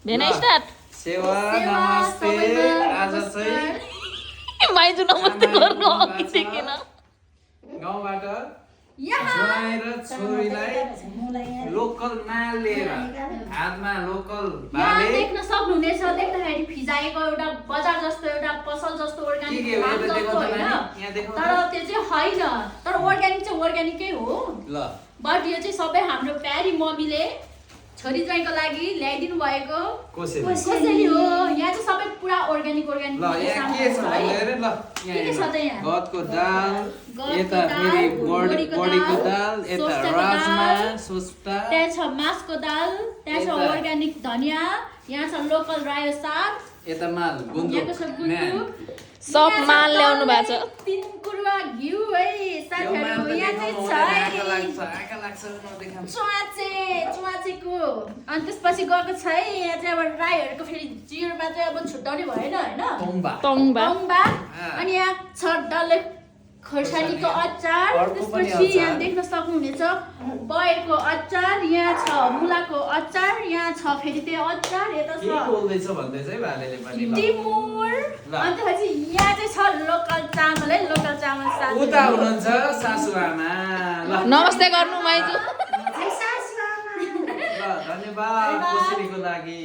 भेना start सेवा नमस्ते आज चाहिँ माइजू नमस्ते गर्नु अघिदेखि न गाउँबाट ज्वाइँ र छोरीलाई लोकल माल लिएर हातमा लोकल यहाँ देख्न सक्नुहुनेछ देख्दाखेरि फिजाएको एउटा बजार जस्तो एउटा पसल जस्तो अर्गानिक फार्म जस्तो होइन तर त्यो चाहिँ होइन तर अर्गानिक चाहिँ अर्गानिकै हो ल बट यो चाहिँ सबै हाम्रो प्यारी मम्मीले छोरी ज्वाइँको लागि ल्याइदिनु भएको कसैले हो यहाँ चाहिँ सबै पुरा अर्गानिक ल यहाँ के छ हेरे ल यहाँ गदको दाल यता फेरि बडीको दाल यता राजमा सोस्टा त्यहाँ छ मासको दाल त्यहाँ छ अर्गानिक धनिया यहाँ छ लोकल रायो साग यता माल गुन्द्रुक सब माल ल्याउनु भएको छ तीन कुरुवा घिउ है साथीहरु यहाँ चाहिँ छ है चुवाचेको अनि त्यसपछि गएको छ है यहाँ चाहिँ अब राईहरूको फेरि जिरोमा चाहिँ अब छुट्याउने भएन हैन तोङबा अनि यहाँ छ डल्ले खोर्सानीको अचार त्यसपछि यहाँ देख्न सक्नुहुनेछ बयरको अचार यहाँ छ मुलाको अचार यहाँ छ फेरि त्यो अचार यता छ बोल्दैछ भन्दै चाहिँ भालेले पनि टिमुर अनि त्यसपछि यहाँ चाहिँ छ लोकल चामल है लोकल चामल साथी उता हुनुहुन्छ सासुआमा ल नमस्ते गर्नु माइजू ल धन्यवाद कोसेलीको लागि